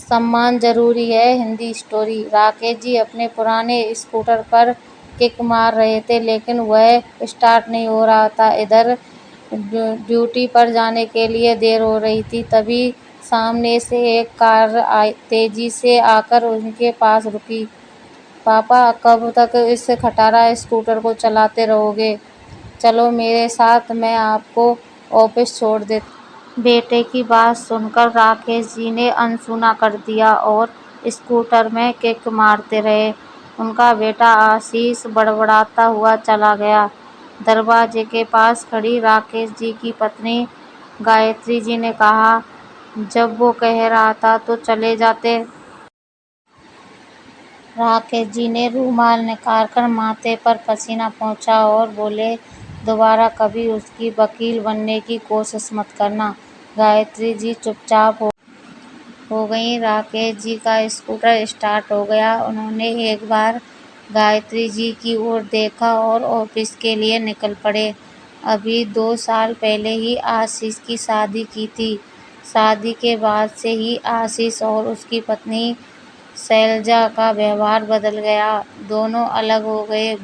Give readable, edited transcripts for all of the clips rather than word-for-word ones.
सम्मान जरूरी है। हिंदी स्टोरी। राकेश जी अपने पुराने स्कूटर पर किक मार रहे थे, लेकिन वह स्टार्ट नहीं हो रहा था। इधर ड्यूटी पर जाने के लिए देर हो रही थी। तभी सामने से एक कार तेजी से आकर उनके पास रुकी। पापा, कब तक इस खटारा स्कूटर को चलाते रहोगे? चलो मेरे साथ, मैं आपको ऑफिस छोड़ देता। बेटे की बात सुनकर राकेश जी ने अनसुना कर दिया और स्कूटर में किक मारते रहे। उनका बेटा आशीष बड़बड़ाता हुआ चला गया। दरवाजे के पास खड़ी राकेश जी की पत्नी गायत्री जी ने कहा, जब वो कह रहा था तो चले जाते। राकेश जी ने रूमाल निकालकर माथे पर पसीना पोंछा और बोले, दोबारा कभी उसकी वकील बनने की कोशिश मत करना। गायत्री जी चुपचाप हो गई। राकेश जी का स्कूटर स्टार्ट हो गया। उन्होंने एक बार गायत्री जी की ओर देखा और ऑफिस के लिए निकल पड़े। अभी 2 साल पहले ही आशीष की शादी की थी। शादी के बाद से ही आशीष और उसकी पत्नी शैलजा का व्यवहार बदल गया। दोनों अलग हो गए।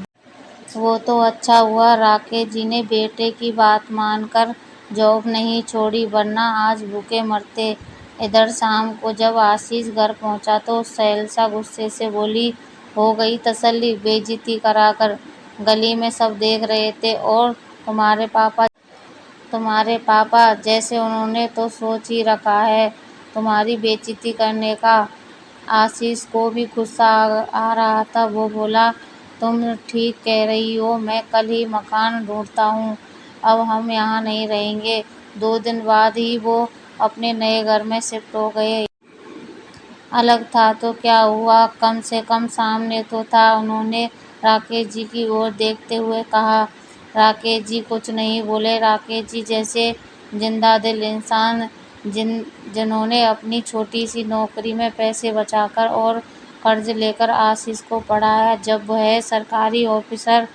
वो तो अच्छा हुआ राकेश जी ने बेटे की बात मानकर जॉब नहीं छोड़ी, वरना आज भूखे मरते। इधर शाम को जब आशीष घर पहुंचा तो शैलजा गुस्से से बोली, हो गई तसल्ली बेइज्जती कराकर? गली में सब देख रहे थे और तुम्हारे पापा जैसे उन्होंने तो सोच ही रखा है तुम्हारी बेइज्जती करने का। आशीष को भी गुस्सा आ रहा था। वो बोला, तुम ठीक कह रही हो, मैं कल ही मकान ढूंढता हूँ। अब हम यहाँ नहीं रहेंगे। 2 दिन बाद ही वो अपने नए घर में शिफ्ट हो गए। अलग था तो क्या हुआ, कम से कम सामने तो था। उन्होंने राकेश जी की ओर देखते हुए कहा। राकेश जी कुछ नहीं बोले। राकेश जी जैसे जिंदा दिल इंसान, जिन्होंने अपनी छोटी सी नौकरी में पैसे बचाकर और कर्ज लेकर आशीष को पढ़ाया। जब वह सरकारी ऑफिसर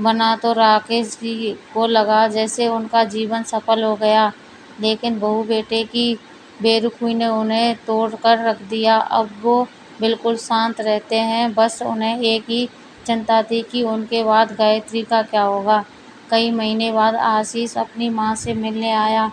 बना तो राकेश जी को लगा जैसे उनका जीवन सफल हो गया, लेकिन बहू बेटे की बेरुखी ने उन्हें तोड़ कर रख दिया। अब वो बिल्कुल शांत रहते हैं। बस उन्हें एक ही चिंता थी कि उनके बाद गायत्री का क्या होगा। कई महीने बाद आशीष अपनी माँ से मिलने आया।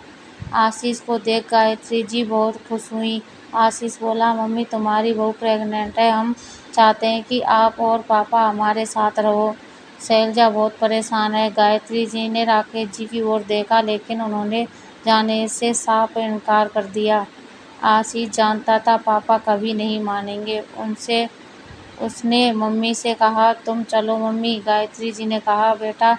आशीष को देख गायत्री जी बहुत खुश हुई। आशीष बोला, मम्मी तुम्हारी बहू प्रेग्नेंट है। हम चाहते हैं कि आप और पापा हमारे साथ रहो। शैलजा बहुत परेशान है। गायत्री जी ने राकेश जी की ओर देखा, लेकिन उन्होंने जाने से साफ इनकार कर दिया। आशीष जानता था पापा कभी नहीं मानेंगे। उसने मम्मी से कहा, तुम चलो मम्मी। गायत्री जी ने कहा, बेटा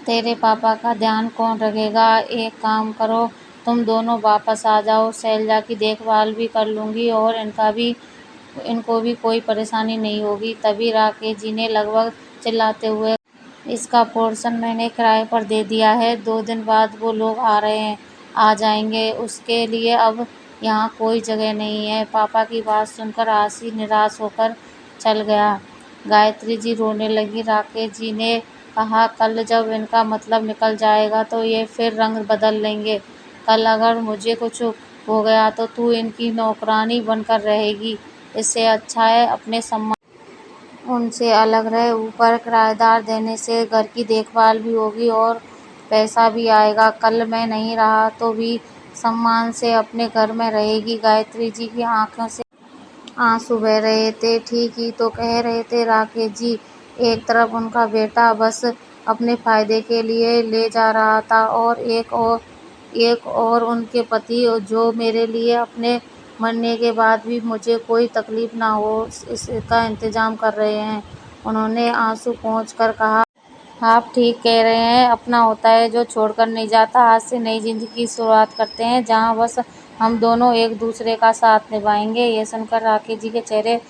तेरे पापा का ध्यान कौन रखेगा? एक काम करो, तुम दोनों वापस आ जाओ। शैलजा की देखभाल भी कर लूँगी और इनको भी कोई परेशानी नहीं होगी। तभी राकेश जी ने लगभग चिल्लाते हुए, इसका पोर्शन मैंने किराए पर दे दिया है। 2 दिन बाद वो लोग आ जाएंगे। उसके लिए अब यहाँ कोई जगह नहीं है। पापा की बात सुनकर आशीष निराश होकर चल गया। गायत्री जी रोने लगी। राकेश जी ने कहा, कल जब इनका मतलब निकल जाएगा तो ये फिर रंग बदल लेंगे। कल अगर मुझे कुछ हो गया तो तू इनकी नौकरानी बनकर रहेगी। इससे अच्छा है अपने सम्मान उनसे अलग रहे। ऊपर किराएदार देने से घर की देखभाल भी होगी और पैसा भी आएगा। कल मैं नहीं रहा तो भी सम्मान से अपने घर में रहेगी। गायत्री जी की आंखों से आंसू बह रहे थे। ठीक ही तो कह रहे थे राकेश जी। एक तरफ उनका बेटा बस अपने फायदे के लिए ले जा रहा था और एक और उनके पति जो मेरे लिए अपने मरने के बाद भी मुझे कोई तकलीफ ना हो इसका इंतजाम कर रहे हैं। उन्होंने आंसू पोंछकर कहा, आप ठीक कह रहे हैं। अपना होता है जो छोड़कर नहीं जाता। आज से नई जिंदगी की शुरुआत करते हैं, जहां बस हम दोनों एक दूसरे का साथ निभाएंगे। ये सुनकर राकेश जी के चेहरे